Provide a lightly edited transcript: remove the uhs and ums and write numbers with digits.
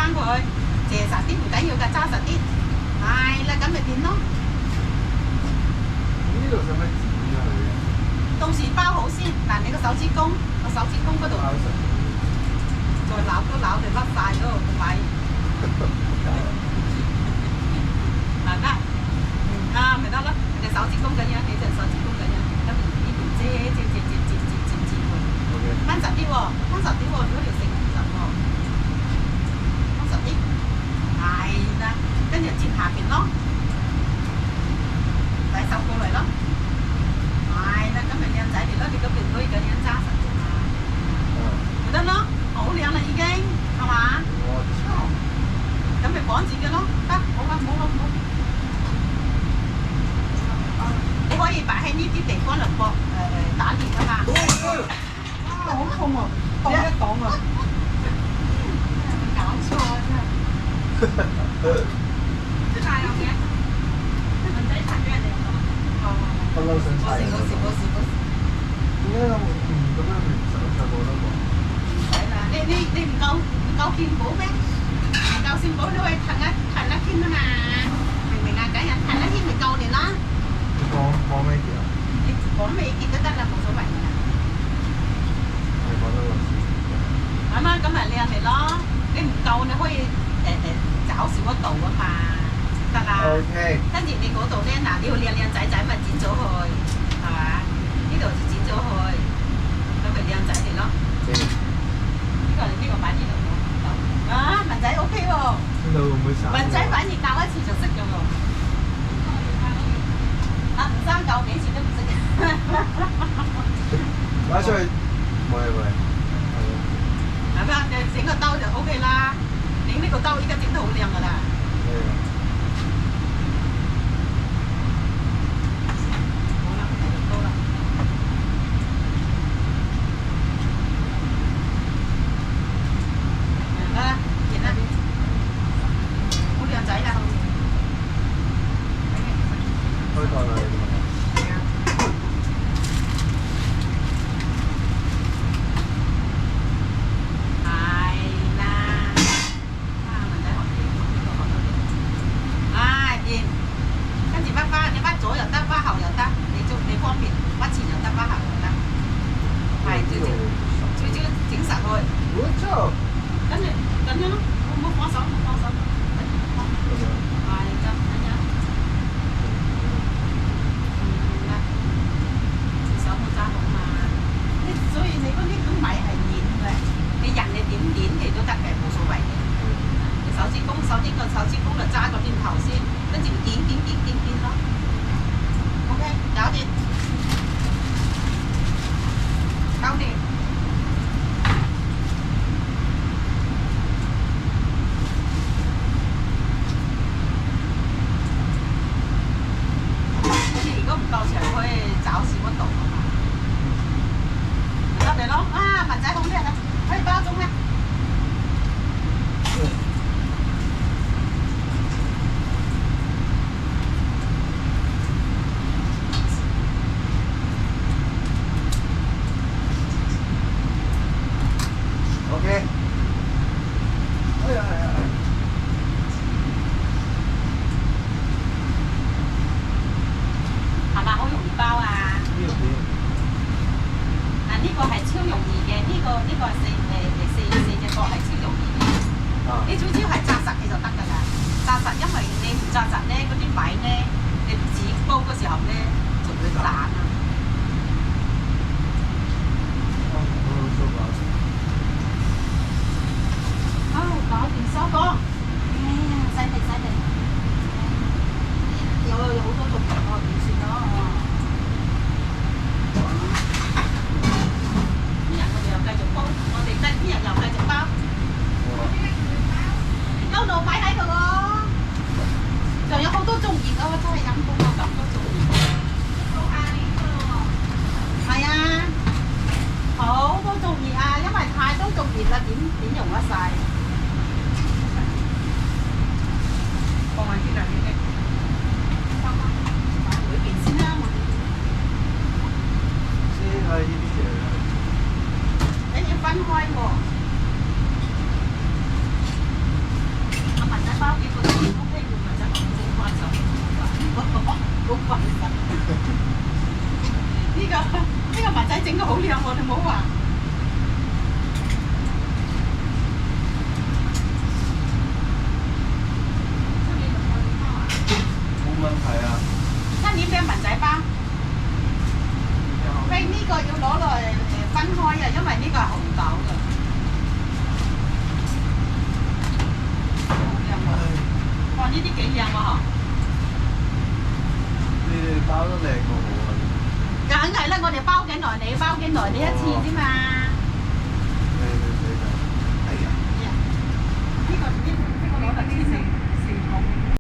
翻佢，謝實啲唔緊要㗎，揸實啲。係啦，咁咪點咯？呢度使乜紙啊佢？到時包好先，嗱你個手指公嗰度，包實。再扭都扭就甩晒嗰個位。嗱得，啱咪得咯。你隻手指公咁樣，你隻手指公咁樣，咁呢邊遮佢。掹實啲喎，掹實啲喎，如果條繩唔實喎，掹實啲。係啦，跟住接下邊咯，擺手過嚟咯。係啦，咁咪靚仔嚟咯，你嗰邊可以咁樣揸實㗎嘛。咪得咯，好靚啦已經，係嘛？我操！咁咪綁住嘅咯，得，好啦，好。你可以擺喺呢啲地方嚟搏打獵㗎嘛。好痛啊！擋一擋啊！搞錯啊真係。大有嘅，文仔彈俾人哋哦。不嬲想踩人。冇事。點解咁樣唔想上過得過？唔使啦，你唔夠健保咩？唔夠健保你可以騰一天啊嘛，明唔明啊？梗係騰一天咪夠你啦。你講咩嘢啊？你講咩結都得啦，冇所謂㗎。我講得個字。咁啊，咁咪靚嚟咯。你唔夠你可以找少一度啊嘛，得啦。OK。跟住你嗰度咧，嗱你要靚仔咪剪咗佢，係嘛？呢度就剪咗佢，咁咪靚仔嚟咯。呢個擺呢度喎。啊，文仔 OK 喎。呢度會唔會散？文仔反而教一次就識咗喎。啊，唔生教幾次都唔識。擺出去。冇。係咪啊？你整個兜就 OK 啦。整呢個兜依家整得好靚㗎啦。好啦，繼續刀啦。得啦，見啦。好靚仔啦。開台啦你。手指公就揸個轉頭先，跟住點咯。OK，搞掂，搞掂。你如果唔夠長，可以找少一度啊嘛。得嚟咯，啊文仔好叻啊，可以包中咧。你最主要係紮實你就得㗎啦，紮實，因為你唔紮實咧，嗰啲米咧，你紙煲嘅時候咧就會散啊。好，搞掂收工。犀利。有好多種哦，點算咯？聽日我哋又繼續煲，聽日又繼續包。有路擺喺度喎，仲有好多種葉啊！真係飲到我咁多種葉。係啊，好多種葉啊，因為太多種葉啦，點用得晒？放喺邊啊？擺裏邊先啦，先係呢啲嘢。你要分開喎。你唔好話。冇問題啊。今年咩文仔包？喂，呢個要攞來分開啊，因為呢個係紅豆嘅。好靚喎！哇，呢啲幾靚喎嗬！你哋包得靚過我啊！梗係啦，我哋包幾耐，你包幾耐，你一次啫嘛。